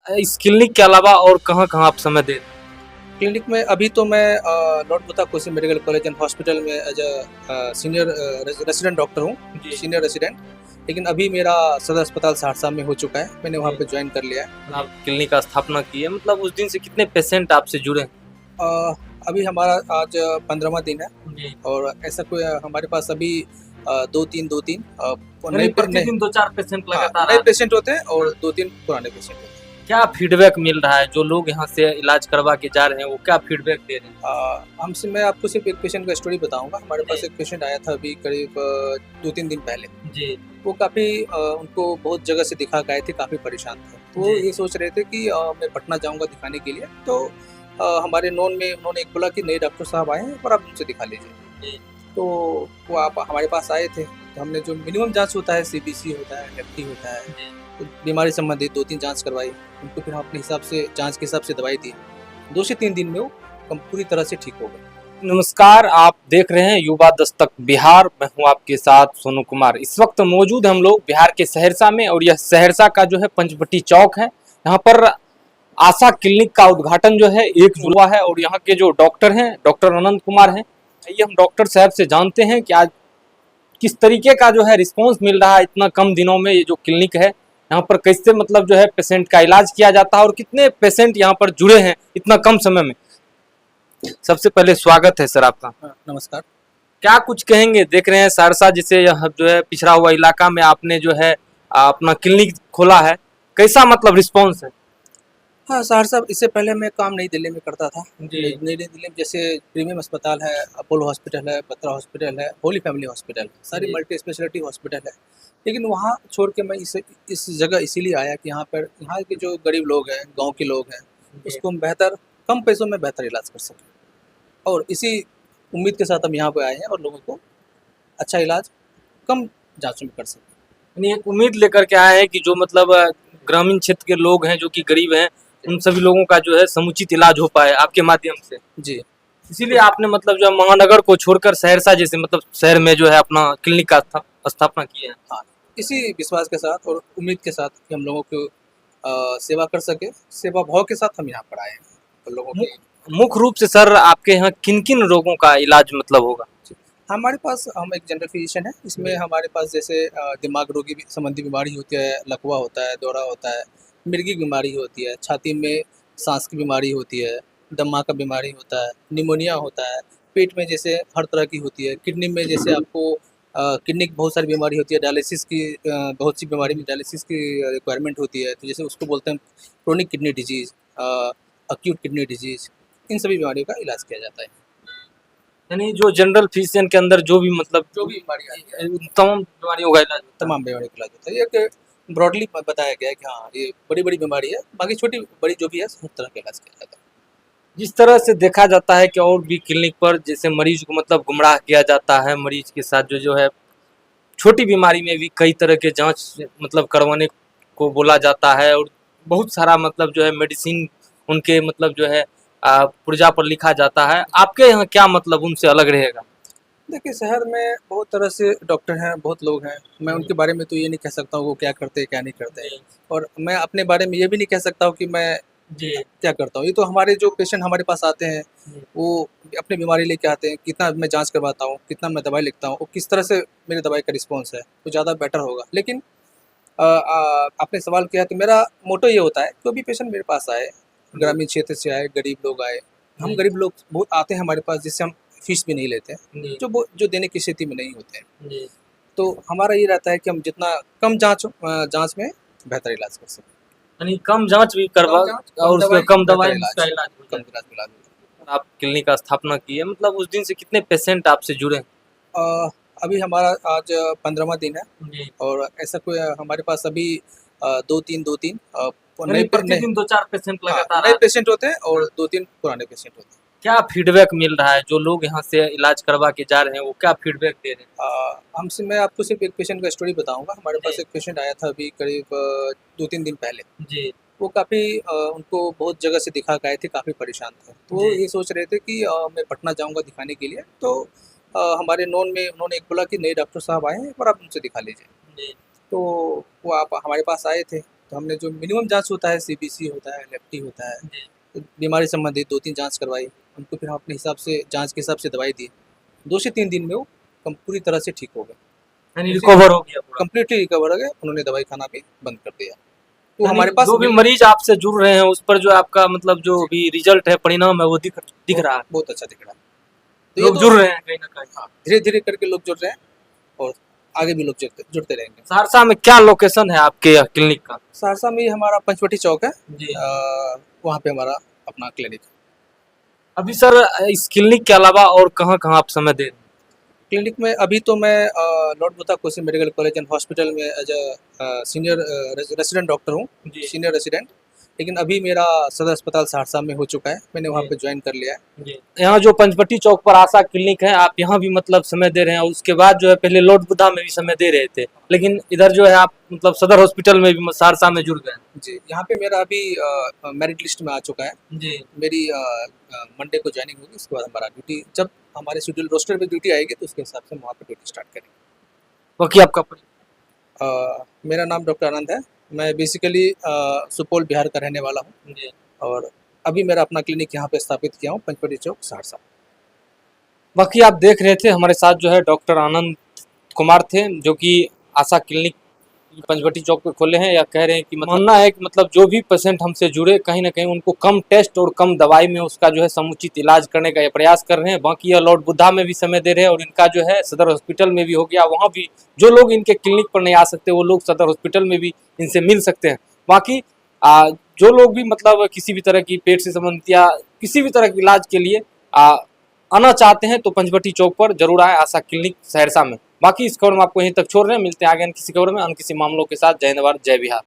इस क्लिनिक के अलावा और कहाँ-कहाँ आप समय दे रहे हैं? क्लिनिक में अभी तो मैं Lord Buddha Kosi medical college and hospital में एज सीनियर रेसिडेंट डॉक्टर हूँ, जी। Senior resident. लेकिन अभी मेरा सदर अस्पताल सहरसा में हो चुका है, मैंने वहाँ जी। पे ज्वाइन कर लिया है। आप क्लिनिक का स्थापना की है, मतलब उस दिन से कितने पेशेंट आपसे जुड़े हैं? अ, अभी हमारा आज 15वां दिन है जी। और ऐसा कोई हमारे पास अभी 2-3 यानी नए पे नए प्रतिदिन 2-4 पेशेंट हाँ, लगातार आ नए रहे हैं। पेशेंट होते हैं और 2-3 पुराने पेशेंट होते हैं। क्या फीडबैक मिल रहा है? जो लोग यहाँ से इलाज करवा के जा रहे हैं, वो क्या फीडबैक दे रहे हैं? हमसे मैं आपको सिर्फ एक पेशेंट का स्टोरी बताऊँगा। हमारे पास जी। एक पेशेंट आया था अभी करीब 2-3 दिन पहले। जी। वो काफ़ी उनको बहुत जगह से दिखा के आए थे, काफ़ी परेशान थे। तो वो जी। ये सोच रहे थे कि मैं पटना जाऊँगा दिखाने के लिए। तो हमारे नॉन में उन्होंने एक बोला कि नए डॉक्टर साहब आए हैं और आप उनसे दिखा लीजिए। जी। तो वो आप हमारे पास आए थे, तो हमने जो मिनिमम जाँच होता है, सीबीसी होता है, एफटी होता है, जी। तो बीमारी संबंधित 2-3 जाँच करवाई। उनको फिर हम अपने हिसाब से जाँच के हिसाब से दवाई दी। 2 से 3 दिन में वो पूरी तरह से ठीक हो गए। नमस्कार, आप देख रहे हैं युवा दस्तक बिहार। मैं हूं आपके साथ सोनू कुमार। इस वक्त मौजूद हम लोग बिहार के सहरसा में, और यह सहरसा का जो है पंचवटी चौक है। यहाँ पर आशा क्लिनिक का उद्घाटन जो है 1 जुलाई हुआ है, और यहाँ के जो डॉक्टर हैं, डॉक्टर अनंत कुमार हैं। आइए हम डॉक्टर साहब से जानते हैं कि आज किस तरीके का जो है रिस्पॉन्स मिल रहा है इतना कम दिनों में। ये जो क्लिनिक है यहाँ पर कैसे मतलब जो है पेशेंट का इलाज किया जाता है, और कितने पेशेंट यहाँ पर जुड़े हैं इतना कम समय में। सबसे पहले स्वागत है सर आपका। नमस्कार। क्या कुछ कहेंगे? देख रहे हैं सहरसा जिसे यह जो है पिछड़ा हुआ इलाका में आपने जो है अपना क्लिनिक खोला है, कैसा मतलब रिस्पॉन्स है? हाँ, सहरसा इससे पहले मैं काम नई दिल्ली में करता था। जी। नई दिल्ली में जैसे प्रीमियम अस्पताल है, अपोलो हॉस्पिटल है, बत्रा हॉस्पिटल है, होली फैमिली हॉस्पिटल है, सारी जी। मल्टी स्पेशलिटी हॉस्पिटल है। लेकिन वहाँ छोड़ के मैं इस जगह इसीलिए आया कि यहाँ के जो गरीब लोग हैं, गाँव के लोग हैं, जी। उसको हम कम पैसों में बेहतर इलाज कर सकें। और इसी उम्मीद के साथ हम यहाँ पे आए हैं और लोगों को अच्छा इलाज कम जाँच में कर सकें। यानी एक उम्मीद लेकर के आए हैं कि जो मतलब ग्रामीण क्षेत्र के लोग हैं जो कि गरीब हैं, उन सभी लोगों का जो है समुचित इलाज हो पाए आपके माध्यम से। जी। इसीलिए आपने मतलब जो है महानगर को छोड़कर सहरसा जैसे मतलब शहर में जो है अपना क्लिनिक का स्थापना किया है। हाँ, इसी विश्वास के साथ और उम्मीद के साथ कि हम लोगों को सेवा कर सकें, सेवा भाव के साथ हम यहाँ पर आए हैं। तो लोगों की मुख्य रूप से सर आपके यहाँ किन-किन रोगों का इलाज मतलब होगा? हमारे पास हम एक जनरल फिजिशियन है, इसमें हमारे पास जैसे दिमाग रोगी संबंधी बीमारी होती है, लकवा होता है, दौरा होता है, मिर्गी बीमारी होती है, छाती में सांस की बीमारी होती है, दमा का बीमारी होता है, निमोनिया होता है, पेट में जैसे हर तरह की होती है, किडनी में जैसे आपको किडनी की बहुत सारी बीमारी होती है, डायलिसिस की बहुत सी बीमारी में डायलिसिस की रिक्वायरमेंट होती है, तो जैसे उसको बोलते हैं chronic kidney disease, acute kidney disease, इन सभी बीमारियों का इलाज किया जाता है। यानी जो जनरल फिजिशियन के अंदर जो भी मतलब जो भी बीमारी आती है, तमाम बीमारियों का इलाज होता है। तमाम बीमारियों का इलाज होता है। ये एक ब्रॉडली बताया गया है कि हाँ, ये बड़ी-बड़ी बीमारी है, बाकी छोटी-बड़ी जो भी है, हर तरह का इलाज किया जाता है। जिस तरह से देखा जाता है कि और भी क्लिनिक पर जैसे मरीज को मतलब गुमराह किया जाता है, मरीज के साथ जो है छोटी बीमारी में भी कई तरह के जाँच मतलब करवाने को बोला जाता है, और बहुत सारा मतलब जो है मेडिसिन उनके मतलब जो है पुर्जा पर लिखा जाता है। आपके यहाँ क्या मतलब उनसे अलग रहेगा? देखिए, शहर में बहुत तरह से डॉक्टर हैं, बहुत लोग हैं। मैं उनके बारे में तो ये नहीं कह सकता हूँ वो क्या करते हैं, क्या नहीं करते हैं। जी। और मैं अपने बारे में ये भी नहीं कह सकता हूँ कि मैं जी। क्या करता हूँ। ये तो हमारे जो पेशेंट हमारे पास आते हैं, जी। वो अपनी बीमारी लेके आते हैं, कितना मैं जाँच करवाता हूँ, कितना मैं दवाई लिखता हूँ और किस तरह से मेरी दवाई का रिस्पॉन्स है, तो ज़्यादा बेटर होगा। लेकिन आपने सवाल किया तो मेरा मोटो ये होता है, कोई भी पेशेंट मेरे पास आए, ग्रामीण क्षेत्र से आए, गरीब लोग आए, हम जी। गरीब लोग बहुत आते हैं हमारे पास जिससे हम फीस भी नहीं लेते हैं, जी। जो देने की स्थिति में नहीं होते हैं। जी। तो हमारा ये रहता है कि हम जितना कम जाँच में बेहतर इलाज कर सकें। यानी कम जाँच भी करवा कम जाँच, कम और उसका दवाई, कम दवाई बेहतर में इलाज। उसका इलाज हो कम जाए। इलाज में इलाज हो आप क्लिनिक का स्थापना की है, मतलब उस दिन से कितने पेशेंट आपसे जुड़े हैं? अभी हमारा आज 15वां दिन है जी। और ऐसा कोई हमारे पास अभी 2-3 यानी प्रतिदिन 2-4 पेशेंट हाँ, लगातार आ नए रहे हैं। पेशेंट होते हैं और 2-3 पुराने पेशेंट होते हैं। क्या फीडबैक मिल रहा है? जो लोग यहाँ से इलाज करवा के जा रहे हैं, वो क्या फीडबैक दे रहे हैं? हमसे मैं आपको सिर्फ एक पेशेंट का स्टोरी बताऊँगा। हमारे पास जी। एक पेशेंट आया था अभी करीब 2-3 दिन पहले। जी। वो काफ़ी उनको बहुत जगह से दिखा के आए थे, काफ़ी परेशान थे। तो वो जी। ये सोच रहे थे कि मैं पटना जाऊँगा दिखाने के लिए, तो हमारे नॉन में उन्होंने एक बोला कि नए डॉक्टर साहब आए हैं और आप उनसे दिखा लीजिए। जी। तो वो आप हमारे पास आए थे, तो हमने जो मिनिमम जांच होता है, सीबीसी होता है, एलएफटी होता है, तो बीमारी संबंधित 2-3 जांच करवाई। उनको फिर हम अपने हिसाब से जांच के हिसाब से दवाई दी। 2 से 3 दिन में वो पूरी तरह से ठीक हो गए, यानी रिकवर हो गया पूरा। कंप्लीटली रिकवर हो गए। उन्होंने दवाई खाना भी बंद कर दिया। तो यानी हमारे पास जो भी मरीज आपसे जुड़ रहे हैं उस पर जो आपका मतलब जो भी रिजल्ट है, परिणाम है, वो दिख रहा है। बहुत अच्छा दिख रहा है। तो ये लोग तो जुड़ रहे हैं कहीं ना कहीं। हाँ, धीरे-धीरे करके लोग जुड़ रहे हैं और आगे भी लोग जुड़ते रहेंगे। सहरसा में क्या लोकेशन है आपके क्लिनिक का? सहरसा में ही हमारा पंचवटी चौक है, जी। वहाँ पे हमारा अपना क्लिनिक है। अभी सर इस क्लिनिक के अलावा और कहाँ-कहाँ आप समय दे रहे हैं? क्लिनिक में अभी तो मैं Lord Buddha Kosi medical college and hospital में एज सीनियर रेसिडेंट डॉक्टर हूँ, जी। Senior resident. लेकिन अभी मेरा सदर अस्पताल सहरसा में हो चुका है, मैंने वहाँ जी। पे ज्वाइन कर लिया है। जी। यहाँ जो पंचवटी चौक पर आशा क्लिनिक है, आप यहाँ भी मतलब समय दे रहे हैं और उसके बाद जो है पहले लॉर्ड बुद्धा में भी समय दे रहे थे, लेकिन इधर जो है आप मतलब सदर हॉस्पिटल में भी सहरसा में जुड़ गए। जी, यहाँ पे मेरा अभी मेरिट लिस्ट में आ चुका है। जी। मेरी मंडे को ज्वाइनिंग होगी, उसके बाद हमारा ड्यूटी जब हमारे शेड्यूल रोस्टर पे ड्यूटी आएगी तो उसके हिसाब से हम वहाँ पे ड्यूटी स्टार्ट करेंगे। बाकी आपका मेरा नाम डॉक्टर आनंद है। मैं बेसिकली सुपौल बिहार का रहने वाला हूँ जी। और अभी मेरा अपना क्लिनिक यहाँ पे स्थापित किया हूँ, पंचवटी चौक, सहरसा। बाकी आप देख रहे थे हमारे साथ जो है डॉक्टर आनंद कुमार थे, जो कि आशा क्लिनिक पंचवटी चौक पे खोले हैं। या कह रहे हैं कि मानना है कि मतलब जो भी पेशेंट हमसे जुड़े कहीं ना कहीं उनको कम टेस्ट और कम दवाई में उसका जो है समुचित इलाज करने का ये प्रयास कर रहे हैं। बाकी यह लॉर्ड बुद्धा में भी समय दे रहे हैं और इनका जो है सदर हॉस्पिटल में भी हो गया, वहाँ भी जो लोग इनके क्लिनिक पर नहीं आ सकते वो लोग सदर हॉस्पिटल में भी इनसे मिल सकते हैं। बाकी जो लोग भी मतलब किसी भी तरह की पेट से संबंधित या किसी भी तरह के इलाज के लिए आना चाहते हैं तो पंचवटी चौक पर जरूर आए आशा क्लिनिक सहरसा में। बाकी इस खबर में आपको यहीं तक छोड़ रहे हैं, मिलते हैं आगे किसी खबर में अन्य किसी मामलों के साथ। जय हिंद भारत, जय बिहार।